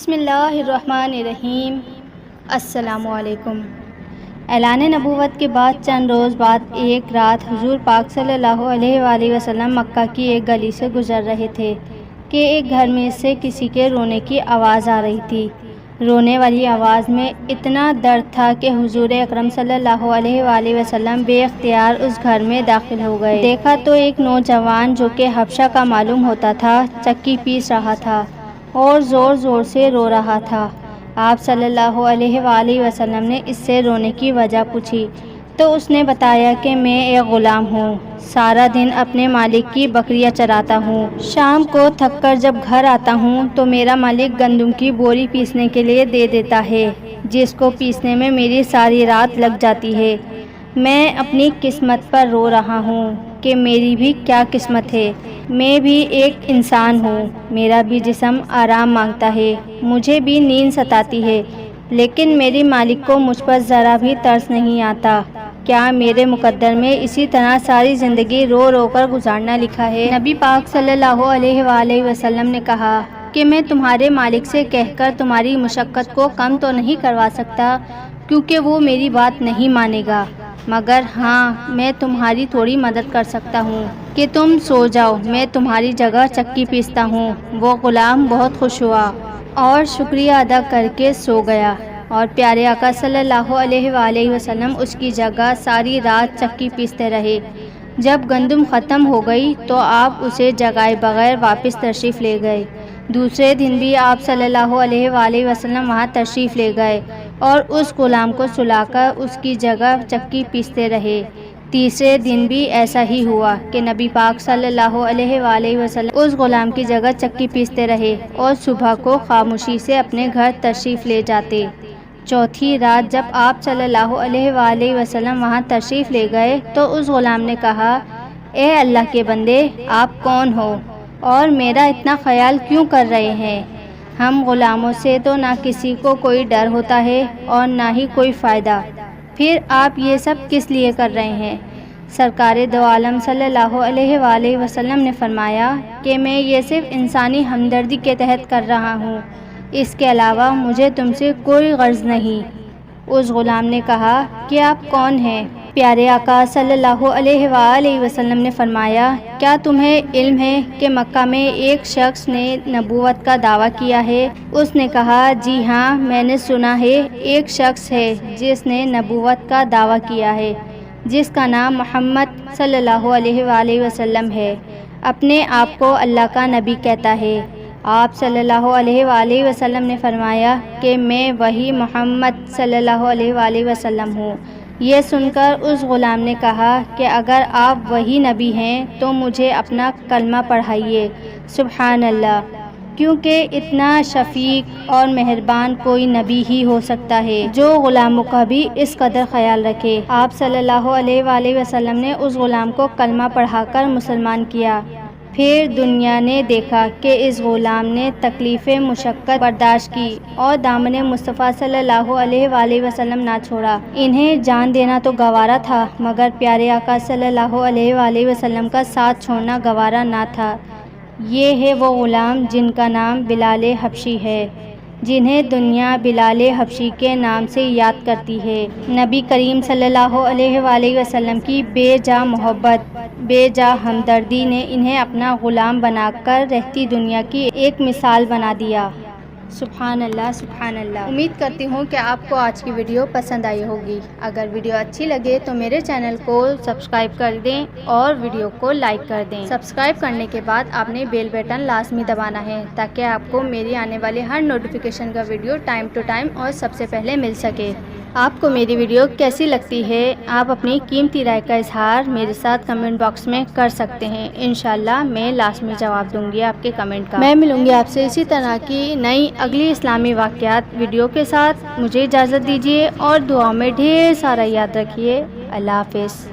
بسم اللہ الرحمن الرحیم۔ السلام علیکم۔ اعلان نبوت کے بعد چند روز بعد ایک رات حضور پاک صلی اللہ علیہ وآلہ وسلم مکہ کی ایک گلی سے گزر رہے تھے کہ ایک گھر میں سے کسی کے رونے کی آواز آ رہی تھی۔ رونے والی آواز میں اتنا درد تھا کہ حضور اکرم صلی اللہ علیہ وآلہ وسلم بے اختیار اس گھر میں داخل ہو گئے۔ دیکھا تو ایک نوجوان جو کہ حبشہ کا معلوم ہوتا تھا چکی پیس رہا تھا اور زور زور سے رو رہا تھا۔ آپ صلی اللہ علیہ وآلہ وسلم نے اس سے رونے کی وجہ پوچھی تو اس نے بتایا کہ میں ایک غلام ہوں، سارا دن اپنے مالک کی بکریاں چراتا ہوں، شام کو تھک کر جب گھر آتا ہوں تو میرا مالک گندم کی بوری پیسنے کے لیے دے دیتا ہے، جس کو پیسنے میں میری ساری رات لگ جاتی ہے۔ میں اپنی قسمت پر رو رہا ہوں کہ میری بھی کیا قسمت ہے، میں بھی ایک انسان ہوں، میرا بھی جسم آرام مانگتا ہے، مجھے بھی نیند ستاتی ہے، لیکن میرے مالک کو مجھ پر ذرا بھی ترس نہیں آتا۔ کیا میرے مقدر میں اسی طرح ساری زندگی رو رو کر گزارنا لکھا ہے؟ نبی پاک صلی اللہ علیہ وآلہ وسلم نے کہا کہ میں تمہارے مالک سے کہہ کر تمہاری مشقت کو کم تو نہیں کروا سکتا، کیونکہ وہ میری بات نہیں مانے گا، مگر ہاں میں تمہاری تھوڑی مدد کر سکتا ہوں کہ تم سو جاؤ، میں تمہاری جگہ چکی پیستا ہوں۔ وہ غلام بہت خوش ہوا اور شکریہ ادا کر کے سو گیا، اور پیارے آقا صلی اللہ علیہ وآلہ وسلم اس کی جگہ ساری رات چکی پیستے رہے۔ جب گندم ختم ہو گئی تو آپ اسے جگائے بغیر واپس تشریف لے گئے۔ دوسرے دن بھی آپ صلی اللہ علیہ وآلہ وسلم وہاں تشریف لے گئے اور اس غلام کو سلا کر اس کی جگہ چکی پیستے رہے۔ تیسرے دن بھی ایسا ہی ہوا کہ نبی پاک صلی اللہ علیہ وآلہ وسلم اس غلام کی جگہ چکی پیستے رہے اور صبح کو خاموشی سے اپنے گھر تشریف لے جاتے۔ چوتھی رات جب آپ صلی اللہ علیہ وآلہ وسلم وہاں تشریف لے گئے تو اس غلام نے کہا، اے اللہ کے بندے، آپ کون ہو اور میرا اتنا خیال کیوں کر رہے ہیں؟ ہم غلاموں سے تو نہ کسی کو کوئی ڈر ہوتا ہے اور نہ ہی کوئی فائدہ، پھر آپ یہ سب کس لیے کر رہے ہیں؟ سرکار دو عالم صلی اللہ علیہ وآلہ وسلم نے فرمایا کہ میں یہ صرف انسانی ہمدردی کے تحت کر رہا ہوں، اس کے علاوہ مجھے تم سے کوئی غرض نہیں۔ اس غلام نے کہا کہ آپ کون ہیں؟ پیارے آقا صلی اللہ علیہ وآلہ وسلم نے فرمایا، کیا تمہیں علم ہے کہ مکہ میں ایک شخص نے نبوت کا دعویٰ کیا ہے؟ اس نے کہا، جی ہاں میں نے سنا ہے، ایک شخص ہے جس نے نبوت کا دعویٰ کیا ہے، جس کا نام محمد صلی اللہ علیہ وآلہ وسلم ہے، اپنے آپ کو اللہ کا نبی کہتا ہے۔ آپ صلی اللہ علیہ وآلہ وسلم نے فرمایا کہ میں وہی محمد صلی اللہ علیہ وآلہ وسلم ہوں۔ یہ سن کر اس غلام نے کہا کہ اگر آپ وہی نبی ہیں تو مجھے اپنا کلمہ پڑھائیے۔ سبحان اللہ، کیونکہ اتنا شفیق اور مہربان کوئی نبی ہی ہو سکتا ہے جو غلاموں کا بھی اس قدر خیال رکھے۔ آپ صلی اللہ علیہ وآلہ وسلم نے اس غلام کو کلمہ پڑھا کر مسلمان کیا۔ پھر دنیا نے دیکھا کہ اس غلام نے تکلیف مشقت برداشت کی اور دامن مصطفیٰ صلی اللہ علیہ وآلہ وسلم نہ چھوڑا۔ انہیں جان دینا تو گوارا تھا، مگر پیارے آقا صلی اللہ علیہ وآلہ وسلم کا ساتھ چھوڑنا گوارا نہ تھا۔ یہ ہے وہ غلام جن کا نام بلال حبشی ہے، جنہیں دنیا بلال حبشی کے نام سے یاد کرتی ہے۔ نبی کریم صلی اللہ علیہ وآلہ وسلم کی بے جا محبت، بے جا ہمدردی نے انہیں اپنا غلام بنا کر رہتی دنیا کی ایک مثال بنا دیا۔ سبحان اللہ، سبحان اللہ۔ امید کرتی ہوں کہ آپ کو آج کی ویڈیو پسند آئی ہوگی۔ اگر ویڈیو اچھی لگے تو میرے چینل کو سبسکرائب کر دیں اور ویڈیو کو لائک کر دیں۔ سبسکرائب کرنے کے بعد آپ نے بیل بٹن لازمی دبانا ہے تاکہ آپ کو میری آنے والے ہر نوٹیفیکیشن کا ویڈیو ٹائم ٹو ٹائم اور سب سے پہلے مل سکے۔ آپ کو میری ویڈیو کیسی لگتی ہے؟ آپ اپنی قیمتی رائے کا اظہار میرے ساتھ کمنٹ باکس میں کر سکتے ہیں۔ انشاءاللہ میں لازمی جواب دوں گی آپ کے کمنٹ کا۔ میں ملوں گی آپ سے اسی طرح کی نئی اگلی اسلامی واقعات ویڈیو کے ساتھ۔ مجھے اجازت دیجیے اور دعا میں ڈھیر سارا یاد رکھیے۔ اللہ حافظ۔